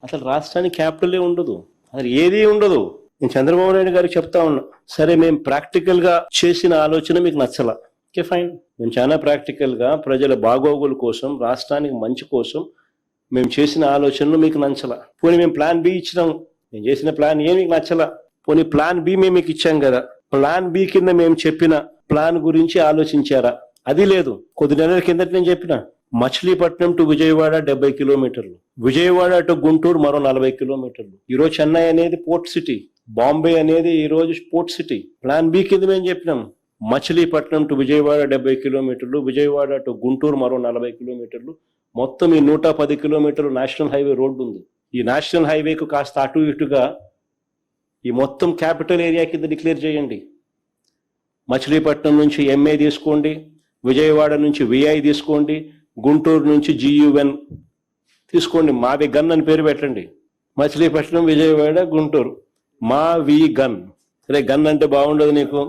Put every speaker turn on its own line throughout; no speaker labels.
అసలు రాష్ట్రానికి క్యాపిటలే ఉండదు, అసలు ఏదీ ఉండదు. నేను చంద్రబాబు నాయుడు గారికి చెప్తా ఉన్నా, సరే మేము ప్రాక్టికల్ గా చేసిన ఆలోచన మీకు నచ్చలా, ఓకే ఫైన్. మేము చాలా ప్రాక్టికల్ గా ప్రజల బాగోగుల కోసం, రాష్ట్రానికి మంచి కోసం మేము చేసిన ఆలోచనలు మీకు నచ్చలా. పోనీ మేము ప్లాన్ బి ఇచ్చినాం, మేము చేసిన ప్లాన్ ఏ మీకు నచ్చలా, పోనీ ప్లాన్ బి మేము మీకు ఇచ్చాం కదా, ప్లాన్ బి కింద మేము చెప్పిన ప్లాన్ గురించి ఆలోచించారా? అది లేదు. కొద్ది నెలల కిందట నేను చెప్పిన మచిలీపట్నం టు విజయవాడ 70 కిలోమీటర్లు, విజయవాడ టు గుంటూరు మరో 40 కిలోమీటర్లు. ఈరోజు చెన్నై అనేది పోర్ట్ సిటీ, బాంబే అనేది ఈ రోజు పోర్ట్ సిటీ. ప్లాన్ బి కింద మేము చెప్పినాం మచిలీపట్నం టు విజయవాడ 70 కిలోమీటర్లు, విజయవాడ టు గుంటూరు మరో 40 కిలోమీటర్లు. మొత్తం ఈ 110 కిలోమీటర్లు నేషనల్ హైవే రోడ్డు ఉంది. ఈ నేషనల్ హైవేకు కాస్త అటు ఇటుగా ఈ మొత్తం క్యాపిటల్ ఏరియా కింద డిక్లేర్ చేయండి. మచిలీపట్నం నుంచి ఎంఏ తీసుకోండి, విజయవాడ నుంచి విఐ తీసుకోండి, గుంటూరు నుంచి జియుఎన్ తీసుకోండి, మావి గన్ అని పేరు పెట్టండి. మచిలీపట్నం, విజయవాడ, గుంటూరు, మా వి గన్. సరే గన్ అంటే బాగుండదు నీకు,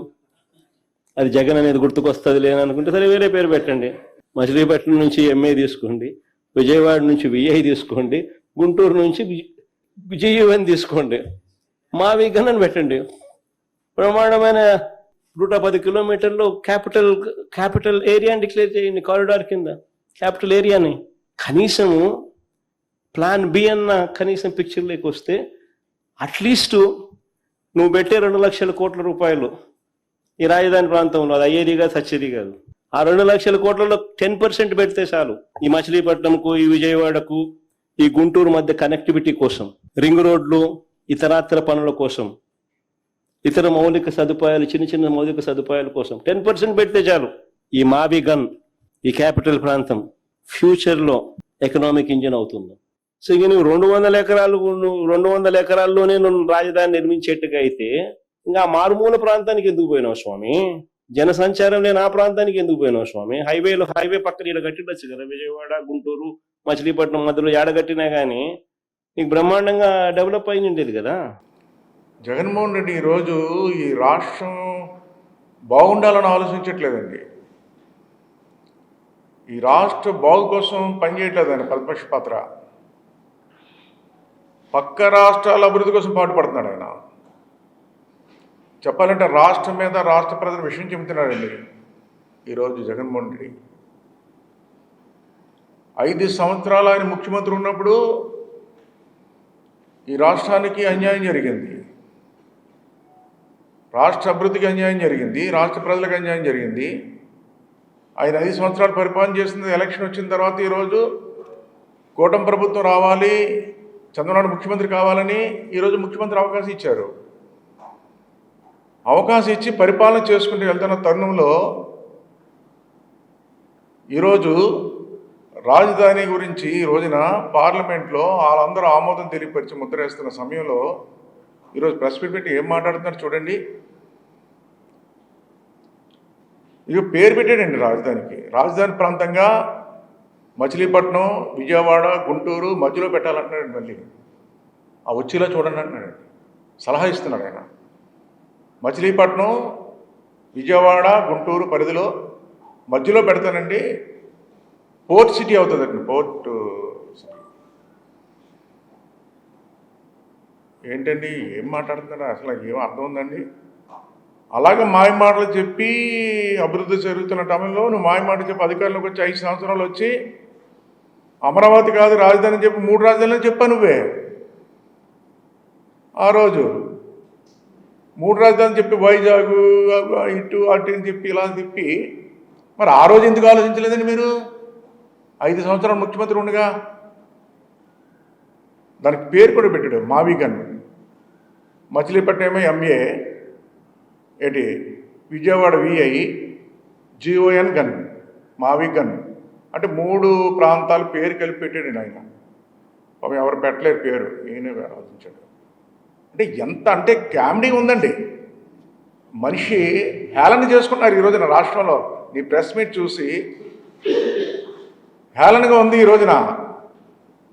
అది జగన్ అనేది గుర్తుకొస్తుంది లేననుకుంటే సరే వేరే పేరు పెట్టండి. మచిలీపట్నం నుంచి ఎంఏ తీసుకోండి, విజయవాడ నుంచి విఐ తీసుకోండి, గుంటూరు నుంచి జియుఎన్ తీసుకోండి, మావి గన్ అని పెట్టండి. ప్రమాణమైన 110 కిలోమీటర్లు క్యాపిటల్ ఏరియాని డిక్లేర్ చేయండి, కారిడార్ కింద క్యాపిటల్ ఏరియాని. కనీసము ప్లాన్ బి అన్న కనీసం పిక్చర్లోకి వస్తే అట్లీస్ట్ నువ్వు పెట్టే 2 లక్షల కోట్ల రూపాయలు ఈ రాజధాని ప్రాంతంలో, అది అయ్యేది కాదు సచ్చేది కాదు. ఆ 2 లక్షల కోట్లలో 10% పెడితే చాలు, ఈ మచిలీపట్నంకు, ఈ విజయవాడకు, ఈ గుంటూరు మధ్య కనెక్టివిటీ కోసం, రింగ్ రోడ్లు, ఇతరాతర పనుల కోసం, ఇతర మౌలిక సదుపాయాలు, చిన్న చిన్న మౌలిక సదుపాయాల కోసం 10% పెడితే చాలు. ఈ మావి గన్, ఈ క్యాపిటల్ ప్రాంతం ఫ్యూచర్లో ఎకనామిక్ ఇంజిన్ అవుతుంది. సో ఇక నువ్వు 200 ఎకరాల్లోనే నువ్వు రాజధాని నిర్మించేట్టుగా అయితే ఇంకా మారుమూల ప్రాంతానికి ఎందుకు పోయినావు స్వామి? జనసంచారం లేని ఆ ప్రాంతానికి ఎందుకు పోయినావు స్వామి? హైవే పక్కన ఇక్కడ కట్టిడొచ్చు కదా, విజయవాడ, గుంటూరు, మచిలీపట్నం మధ్యలో ఏడగట్టినా కానీ నీకు బ్రహ్మాండంగా డెవలప్ అయి ఉండేది కదా.
జగన్మోహన్ రెడ్డి ఈరోజు ఈ రాష్ట్రం బాగుండాలని ఆలోచించట్లేదండి. ఈ రాష్ట్ర బాగు కోసం పనిచేయట్లేదు ఆయన ప్రతిపక్ష పాత్ర. పక్క రాష్ట్రాల అభివృద్ధి కోసం పాటుపడుతున్నాడు ఆయన. చెప్పాలంటే రాష్ట్రం మీద, రాష్ట్ర ప్రజల విషయం చెబుతున్నాడండి ఈరోజు జగన్మోహన్ రెడ్డి. 5 సంవత్సరాలు ఆయన ముఖ్యమంత్రి ఉన్నప్పుడు ఈ రాష్ట్రానికి అన్యాయం జరిగింది, రాష్ట్ర అభివృద్ధికి అన్యాయం జరిగింది, రాష్ట్ర ప్రజలకు అన్యాయం జరిగింది. ఆయన 5 సంవత్సరాలు పరిపాలన చేసింది. ఎలక్షన్ వచ్చిన తర్వాత ఈరోజు కూటమి ప్రభుత్వం రావాలి, చంద్రబాబు ముఖ్యమంత్రి కావాలని ఈరోజు ముఖ్యమంత్రి అవకాశం ఇచ్చారు. అవకాశం ఇచ్చి పరిపాలన చేసుకుంటూ వెళ్తున్న తరుణంలో ఈరోజు రాజధాని గురించి ఈ రోజున పార్లమెంట్లో వాళ్ళందరూ ఆమోదం తెలియపరిచి ముద్రేస్తున్న సమయంలో ఈరోజు ప్రెస్ మీట్ పెట్టి ఏం మాట్లాడుతున్నారు చూడండి. ఇక పేరు పెట్టాడండి రాజధానికి. రాజధాని ప్రాంతంగా మచిలీపట్నం, విజయవాడ, గుంటూరు మధ్యలో పెట్టాలంటున్నాడు. మళ్ళీ ఆ వచ్చేలా చూడండి అంటున్నాడు, సలహా ఇస్తున్నాడు ఆయన. మచిలీపట్నం, విజయవాడ, గుంటూరు పరిధిలో మధ్యలో పెడతానండి, పోర్ట్ సిటీ అవుతుందండి. పోర్ట్ సిటీ ఏంటండి, ఏం మాట్లాడుతున్నారా అసలు? ఏం అర్థం ఉందండి? అలాగే మాయ మాటలు చెప్పి అభివృద్ధి జరుగుతున్న టైంలో నువ్వు మాయ మాటలు చెప్పి అధికారంలోకి వచ్చి 5 సంవత్సరాలు వచ్చి అమరావతి కాదు రాజధాని చెప్పి 3 రాజధానులు చెప్పా నువ్వే. ఆ రోజు 3 రాజధానులు చెప్పి వైజాగ్ ఇటు అటు అని చెప్పి ఇలా చెప్పి, మరి ఆ రోజు ఎందుకు ఆలోచించలేదండి మీరు? 5 సంవత్సరాలు ముఖ్యమంత్రి ఉండగా దానికి పేరు కూడా పెట్టాడు, మావి గన్. మచిలీపట్నం ఏమో ఎంఏ, ఏంటి విజయవాడ విఐ, జిఓఎన్ గన్, మావి గన్. అంటే 3 ప్రాంతాలు పేరు కలిపి పెట్టాడు ఆయన. పాపం ఎవరు పెట్టలేరు పేరు, ఈయనే ఆలోచించాడు. అంటే ఎంత అంటే కామెడీ ఉందండి. మనిషి హేళన చేసుకుంటున్నారు ఈ రోజున రాష్ట్రంలో. నీ ప్రెస్ మీట్ చూసి హేళనగా ఉంది ఈ రోజున.